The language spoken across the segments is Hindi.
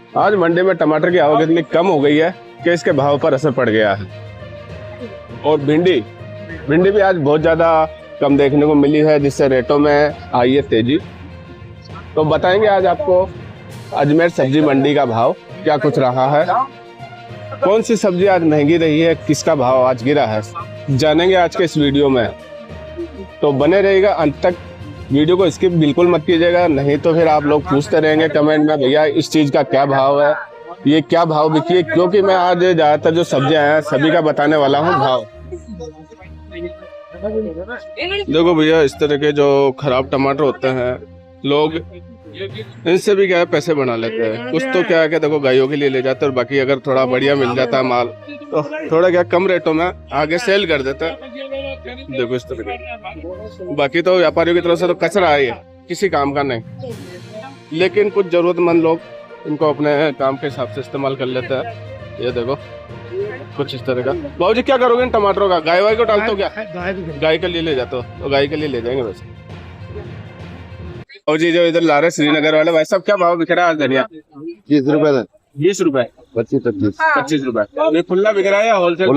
आज मंडी में टमाटर की आवक इतनी कम हो गई है कि इसके भाव पर असर पड़ गया है। और भिंडी भी आज बहुत ज़्यादा कम देखने को मिली है, जिससे रेटों में आई है तेजी। तो बताएंगे आज आपको अजमेर सब्जी मंडी का भाव क्या कुछ रहा है, कौन सी सब्जी आज महंगी रही है, किसका भाव आज गिरा है, जानेंगे आज के इस वीडियो में। तो बने रहिएगा अंत तक, वीडियो को स्किप बिल्कुल मत कीजिएगा, नहीं तो फिर आप लोग पूछते रहेंगे कमेंट में, भैया इस चीज़ का क्या भाव है, ये क्या भाव बिकी है। क्योंकि मैं आज ज़्यादातर जो सब्जियां हैं सभी का बताने वाला हूँ भाव। देखो भैया, इस तरह के जो खराब टमाटर होते हैं, लोग इनसे भी क्या है पैसे बना लेते हैं। कुछ तो क्या है कि देखो गायों के लिए ले जाते हैं, और बाकी अगर थोड़ा बढ़िया मिल जाता है माल तो थोड़ा क्या कम रेटों में आगे सेल कर देते हैं। देखो इस तरह के, बाकी तो व्यापारियों की तरफ से तो कचरा है, किसी काम का नहीं। लेकिन कुछ जरूरतमंद लोग इनको अपने काम के हिसाब से इस्तेमाल कर लेते हैं। ये देखो कुछ इस तरह का। बाबू जी क्या करोगे इन टमाटरों का, गाय वाय को डालते हो क्या? गाय के लिए ले जाते हो तो गाय के लिए ले जाएंगे वैसे। बाबू जी जो इधर ला रहे श्रीनगर वाले भाई साहब, क्या भाव बिक रहा है आज धनिया? 20 रुपए 20 रुपए 25 रुपए। ये खुला बिक रहा है या होलसेल?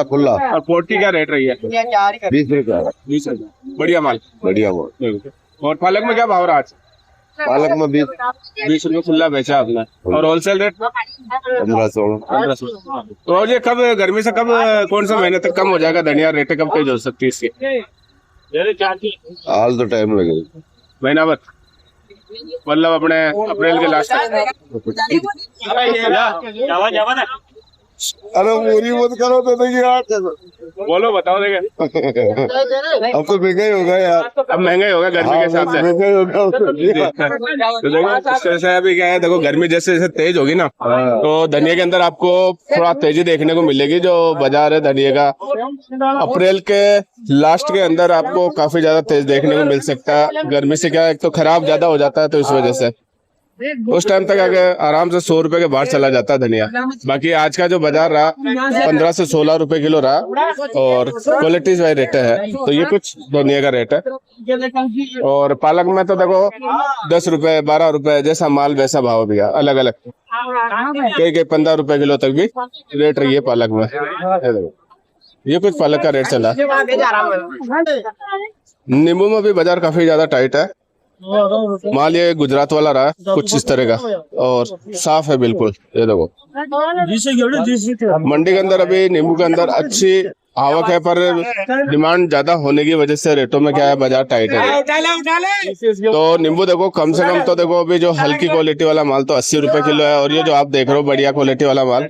खुला। और पोट की क्या रेट रही है? 20 रुपए। 20 रुपए। बढ़िया माल। और पालक में क्या भाव रहा आज? पालक में 20 रुपए खुला बेचा आपने, और होलसेल रेट 1500। तो ये कब गर्मी से कब कौन से महीने तक कम हो जाएगा धनिया, रेटें कब तेज हो सकती है इसकी? हाल तो टाइम लगेगा, महीना भर, मतलब अपने अप्रैल के लास्ट तक। अरे पूरी मत करो तो यार, बोलो बताओ देखे। अब तो महंगा ही होगा यार, अब महंगा ही होगा गर्मी के हिसाब से। महंगा ही होगा। तो देखो इस तरह से अभी क्या है, देखो गर्मी जैसे जैसे तेज होगी ना, तो धनिया के अंदर आपको थोड़ा तेजी देखने को मिलेगी। जो बाजार है धनिया का अप्रैल के लास्ट के अंदर आपको काफी ज्यादा तेज देखने को मिल सकता है। गर्मी से क्या है, एक तो खराब ज्यादा हो जाता है, तो इस वजह से उस टाइम तक आगे आराम से 100 रुपए के बाहर चला जाता है धनिया। बाकी आज का जो बाजार रहा 15 से 16 रुपए किलो रहा, और क्वालिटीज वाइज रेट है। तो ये कुछ धनिया का रेट है। और पालक में तो देखो 10 रुपए 12 रुपए जैसा माल वैसा भाव भी है, अलग अलग। कई 15 रुपए किलो तक भी रेट रही है पालक में। ये कुछ पालक का रेट चला। नींबू में भी बाजार काफी ज्यादा टाइट है। माल ये गुजरात वाला रहा है कुछ इस तरह का, और साफ है बिल्कुल। ये देखो मंडी के अंदर अभी नींबू के अंदर अच्छी आवक है, पर डिमांड ज्यादा होने की वजह से रेटों में क्या है, बाजार टाइट है। तो नींबू देखो कम से कम तो देखो अभी जो हल्की क्वालिटी वाला माल तो 80 रुपए किलो है, और ये जो आप देख रहे हो बढ़िया क्वालिटी वाला माल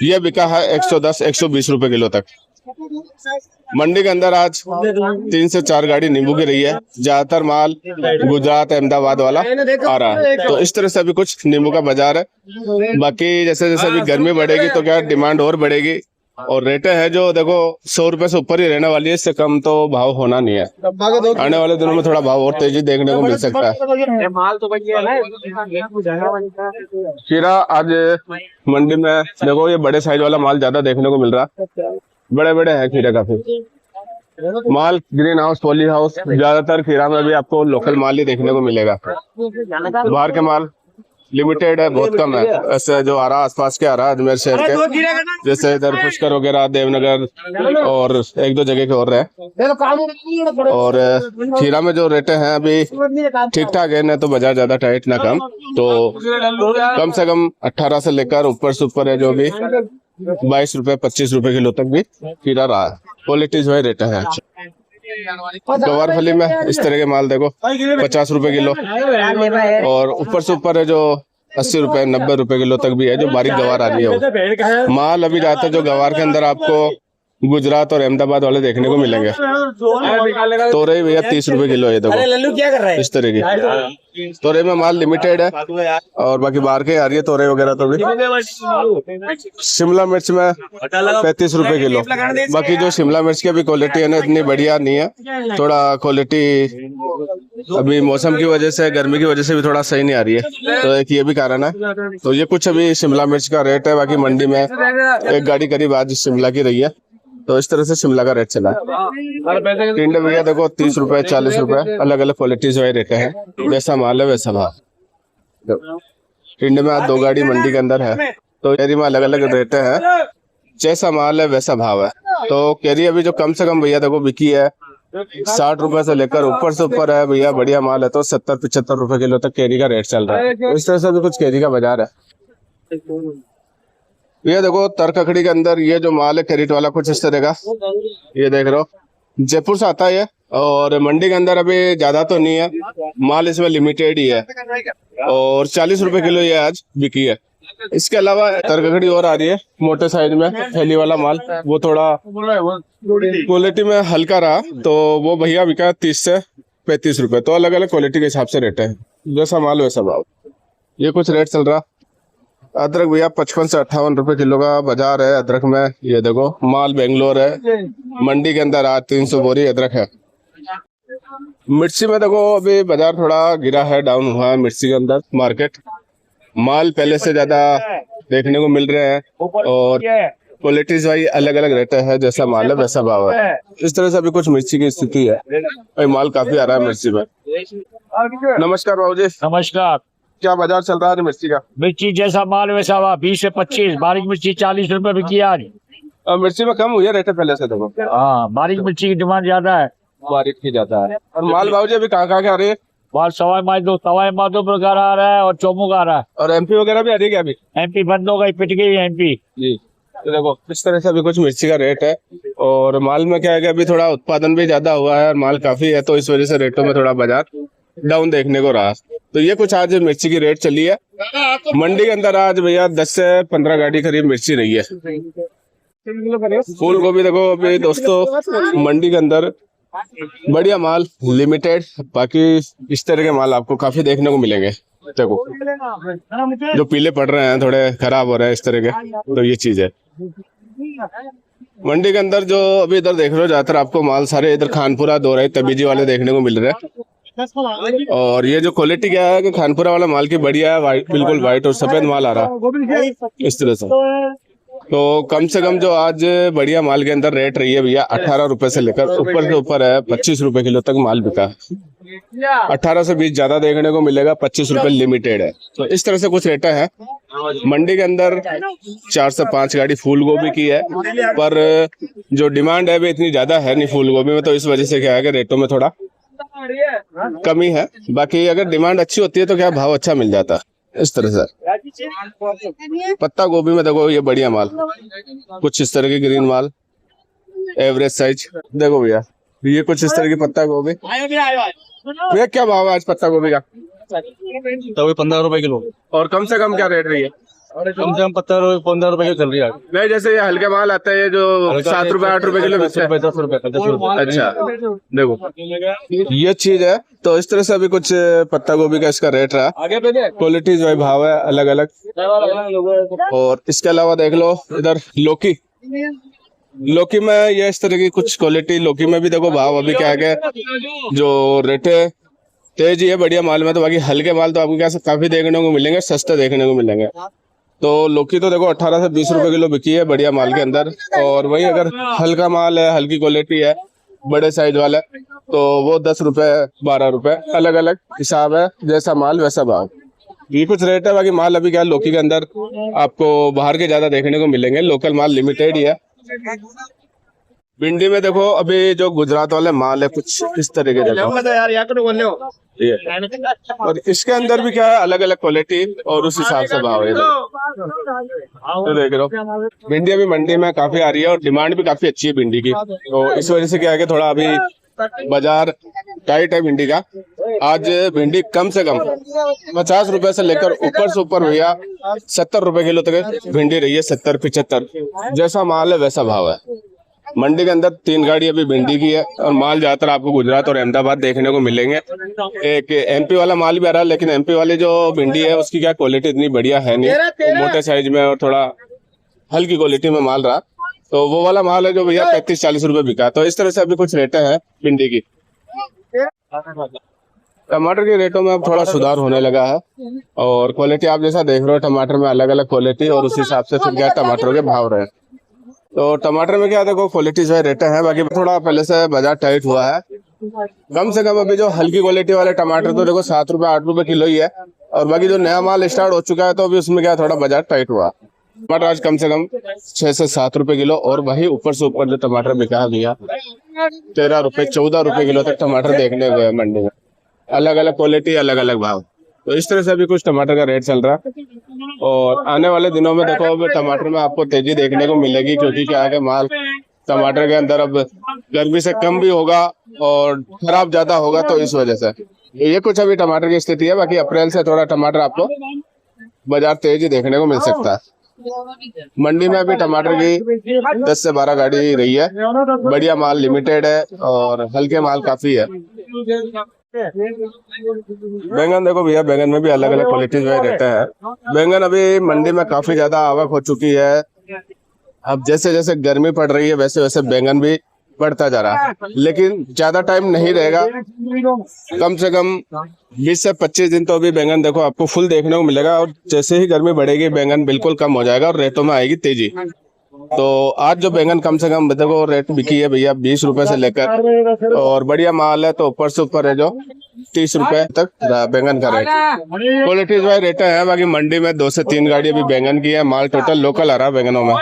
ये बिका है 110 120 रुपए किलो तक। मंडी के अंदर आज 3 से 4 गाड़ी नींबू की रही है। ज्यादातर माल गुजरात अहमदाबाद वाला आ रहा है। तो इस तरह से अभी कुछ नींबू का बाजार है। बाकी जैसे जैसे अभी गर्मी बढ़ेगी तो क्या डिमांड और बढ़ेगी, और रेटें है जो देखो 100 रुपए से ऊपर ही रहने वाली है, इससे कम तो भाव होना नहीं है। आने वाले दिनों में थोड़ा भाव और तेजी देखने को मिल सकता है। खीरा आज मंडी में देखो ये बड़े साइज वाला माल ज्यादा देखने को मिल रहा, बड़े बड़े है खीरे काफी। माल ग्रीन हाउस पॉली हाउस, ज्यादातर खीरा में भी आपको लोकल माल ही देखने को मिलेगा। बाहर के माल लिमिटेड है, बहुत कम है। ऐसे जो आ रहा आसपास के आ रहा अजमेर शहर के, जैसे इधर पुष्कर वगैरह, देवनगर और एक दो जगह के और है। और खीरा में जो रेटें हैं अभी ठीक ठाक है, न तो बाजार ज्यादा टाइट ना कम। तो कम से कम 18 से लेकर ऊपर से ऊपर है जो भी 22 रुपए 25 रुपए किलो तक भी खीरा रहा है। क्वालिटीज वाइज रेट है। गवार फली में इस तरह के माल देखो 50 रुपए किलो, और ऊपर से ऊपर है जो 80 रुपए 90 रुपए किलो तक भी है, जो बारीक गवार आ रही है वो माल। अभी जाता है जो गवार के अंदर आपको गुजरात और अहमदाबाद वाले देखने को मिलेंगे। तोरई भैया 30 रुपए किलो है, देखो इस तरह की। तोरई में माल लिमिटेड है, और बाकी बाहर के आ रही है तोरई वगैरह। तो भी शिमला मिर्च में 35 रुपए किलो। बाकी जो शिमला मिर्च की अभी क्वालिटी है ना इतनी बढ़िया नहीं है, थोड़ा क्वालिटी अभी मौसम की वजह से, गर्मी की वजह से भी थोड़ा सही नहीं आ रही है। तो एक ये भी कारण है। तो ये कुछ अभी शिमला मिर्च का रेट है। बाकी मंडी में एक गाड़ी करीब आज शिमला की रही है, तो इस तरह से शिमला का रेट चला है। टिंडे भैया देखो 30 रुपए 40 रुपए, अलग अलग क्वालिटीज वाले रेट है। वैसा माल है वैसा भाव। इंडिया में आज 2 गाड़ी मंडी के अंदर है, तो कैरी में अलग अलग रेट है, जैसा माल है वैसा भाव है। तो कैरी अभी जो कम से कम भैया देखो बिकी है 60 रुपए से लेकर ऊपर से ऊपर है भैया, बढ़िया माल है तो 70-75 रुपए किलो तक कैरी का रेट चल रहा है। तो इस तरह से भी कुछ कैरी का बाजार है। ये देखो तरकखड़ी के अंदर ये जो माल है कैरेट वाला कुछ इस तरह का, ये देख रहे हो जयपुर से आता है, और मंडी के अंदर अभी ज्यादा तो नहीं है माल, इसमें लिमिटेड ही है, और 40 रुपए किलो ये आज बिकी है। इसके अलावा तरकखड़ी और आ रही है मोटे साइज में थैली वाला माल, वो थोड़ा क्वालिटी में हल्का रहा, तो वो भैया बिका 30 से 35 रुपए। तो अलग अलग क्वालिटी के हिसाब से रेट है, जैसा माल वैसा भाव। ये कुछ रेट चल रहा। अदरक भैया 55 से 58 रुपए किलो का बाजार है अदरक में। ये देखो माल बेंगलोर है, मंडी के अंदर आज 300 बोरी अदरक है। मिर्ची में देखो अभी बाजार थोड़ा गिरा है, डाउन हुआ है मिर्ची के अंदर मार्केट। माल पहले से ज्यादा देखने को मिल रहे हैं, और क्वालिटीज वाइज अलग अलग रेट है, जैसा माल है वैसा भाव है। इस तरह से अभी कुछ मिर्ची की स्थिति है, भाई माल काफी आ रहा है मिर्ची में। नमस्कार बाबू जी। नमस्कार। क्या बाजार चल रहा है मिर्ची का? मिर्ची जैसा माल वैसा हुआ, 20 से 25। बारीक मिर्ची 40 रुपए बिकी आज। मिर्ची में कम हुई है रेट पहले से देखो। हाँ, बारीक मिर्ची की डिमांड ज्यादा है। बारीक की जाता है। और माल बाबू जी अभी कहाँ कहाँ के आ रही है? माल सवाई माधोपुर का आ रहा है और चौमू का आ रहा है। और एमपी वगैरह भी आ रही है क्या अभी? एमपी बंद हो गई, पिट गई एमपी जी। तो देखो इस तरह से अभी कुछ मिर्ची का रेट है, और माल में क्या है कि अभी थोड़ा उत्पादन भी ज्यादा हुआ है और माल काफी है, तो इस वजह से रेटों में थोड़ा बाजार डाउन देखने को रहा। तो ये कुछ आज मिर्ची की रेट चली है मंडी के अंदर। आज भैया 10 से 15 गाड़ी करीब मिर्ची रही है। फूल गोभी देखो अभी दोस्तों मंडी के अंदर बढ़िया माल लिमिटेड, बाकी इस तरह के माल आपको काफी देखने को मिलेंगे। देखो जो पीले पड़ रहे हैं, थोड़े खराब हो रहे हैं इस तरह के, तो ये चीज है मंडी के अंदर। जो अभी इधर देख रहे हो ज्यादातर आपको माल सारे इधर खानपुरा दोराई तबीजी वाले देखने को मिल रहे हैं। और ये जो क्वालिटी क्या है कि खानपुरा वाला माल की बढ़िया है, बिल्कुल व्हाइट और सफेद माल आ रहा है इस तरह से। तो कम से कम जो आज बढ़िया माल के अंदर रेट रही है भैया 18 रुपए से लेकर ऊपर से ऊपर है 25 रुपए किलो तक माल बिका। 18 से 20 ज्यादा देखने को मिलेगा, 25 रुपए लिमिटेड है। तो इस तरह से कुछ रेट है मंडी के अंदर। 4 से 5 गाड़ी फूल गोभी की है, पर जो डिमांड है भी इतनी ज्यादा है नहीं फूल गोभी में, तो इस वजह से क्या है कि रेटों में थोड़ा कमी है। बाकी अगर डिमांड अच्छी होती है तो क्या भाव अच्छा मिल जाता इस तरह से। पत्ता गोभी में देखो ये बढ़िया माल, कुछ इस तरह की ग्रीन माल एवरेज साइज। देखो भैया ये कुछ इस तरह की पत्ता गोभी। भैया क्या भाव है आज पत्ता गोभी का? तो 15 रुपए किलो। और कम से कम क्या रेट रही है? कम से कम 15 रुपए की चल रही है। नहीं जैसे ये हल्के माल आता है जो 7 रुपए 8 रुपए किलो बिकते हैं। 10 रुपए। अच्छा देखो ये चीज है। तो इस तरह से अभी कुछ पत्ता गोभी का इसका रेट रहा। क्वालिटीज वाइज भाव है अलग अलग। और इसके अलावा देख लो इधर लौकी। लौकी में ये इस तरह की कुछ क्वालिटी, लौकी में भी देखो भाव अभी क्या है जो रेट है तेज ही है बढ़िया माल में। तो बाकी हल्के माल तो आपको क्या काफी देखने को मिलेंगे, सस्ते देखने को मिलेंगे। तो लौकी तो देखो 18 से 20 रुपए किलो बिकी है बढ़िया माल के अंदर। और वही अगर हल्का माल है, हल्की क्वालिटी है, बड़े साइज वाला, तो वो 10 रुपए 12 रुपए अलग अलग हिसाब है, जैसा माल वैसा भाव। ये कुछ रेट है। बाकी माल अभी क्या लौकी के अंदर आपको बाहर के ज्यादा देखने को मिलेंगे, लोकल माल लिमिटेड ही है। भिंडी में देखो अभी जो गुजरात वाले माल है कुछ इस तरह के देखो ये। और इसके अंदर भी क्या है अलग अलग क्वालिटी और उस हिसाब से भाव है। तो देख रहे हो भिंडी अभी मंडी में काफी आ रही है और डिमांड भी काफी अच्छी है भिंडी की। तो इस वजह से क्या है कि थोड़ा अभी बाजार टाइट है भिंडी का। आज भिंडी कम से कम 50 रुपए से लेकर ऊपर से ऊपर भैया 70 रुपए किलो तक भिंडी रही है। 70-75 जैसा माल है वैसा भाव है। मंडी के अंदर 3 गाड़ी अभी भिंडी की है, और माल ज्यादातर आपको गुजरात और अहमदाबाद देखने को मिलेंगे। एक एमपी वाला माल भी आ रहा है, लेकिन एमपी वाली जो भिंडी है उसकी क्या क्वालिटी इतनी बढ़िया है नहीं, तो मोटे साइज में और थोड़ा हल्की क्वालिटी में माल रहा। तो वो वाला माल है जो भैया 35-40 रुपए बिका। तो इस तरह से अभी कुछ रेटें हैं भिंडी की। टमाटर के रेटों में अब थोड़ा सुधार होने लगा है, और क्वालिटी आप जैसा देख रहे हो टमाटर में अलग अलग क्वालिटी, और उस हिसाब से फिर क्या टमाटर के भाव रहे। तो टमाटर में क्या देखो क्वालिटी जो है रेट है, बाकी थोड़ा पहले से बाजार टाइट हुआ है। कम से कम अभी जो हल्की क्वालिटी वाले टमाटर तो देखो 7 रुपए 8 रुपए किलो ही है, और बाकी जो नया माल स्टार्ट हो चुका है तो अभी उसमें क्या थोड़ा बाजार टाइट हुआ। टमाटर आज कम से कम 6 से 7 रुपए किलो, और वही ऊपर से ऊपर जो टमाटर बिका है भैया 13 रुपए 14 रुपए किलो तक टमाटर देखने को है मंडी में। अलग अलग क्वालिटी, अलग अलग भाव। तो इस तरह से अभी कुछ टमाटर का रेट चल रहा है। और आने वाले दिनों में देखो अब टमाटर में आपको तेजी देखने को मिलेगी, क्योंकि क्या है कि माल टमाटर के अंदर अब गर्मी से कम भी होगा और खराब ज्यादा होगा, तो इस वजह से ये कुछ अभी टमाटर की स्थिति है। बाकी अप्रैल से थोड़ा टमाटर आपको बाजार तेजी देखने को मिल सकता है। मंडी में अभी टमाटर की 10 से 12 गाड़ी रही है। बढ़िया माल लिमिटेड है और हल्के माल काफी है। बैंगन देखो भैया, बैंगन में भी अलग अलग क्वालिटीज में रहते हैं। बैंगन अभी मंडी में काफी ज्यादा आवक हो चुकी है। अब जैसे जैसे गर्मी पड़ रही है वैसे वैसे बैंगन भी बढ़ता जा रहा है, लेकिन ज्यादा टाइम नहीं रहेगा। कम से कम 20 से 25 दिन तो अभी बैंगन देखो आपको फुल देखने को मिलेगा, और जैसे ही गर्मी बढ़ेगी बैंगन बिल्कुल कम हो जाएगा और रेटों में आएगी तेजी। तो आज जो बैंगन कम से कम देखो रेट बिकी है भैया 20 रुपए से लेकर, और बढ़िया माल है तो ऊपर से ऊपर है जो 30 रुपए तक बैंगन का रेट। क्वालिटीज वाइज रेट है। बाकी मंडी में 2 से 3 गाड़ी अभी बैंगन की है। माल टोटल लोकल आ रहा है बैंगनों में।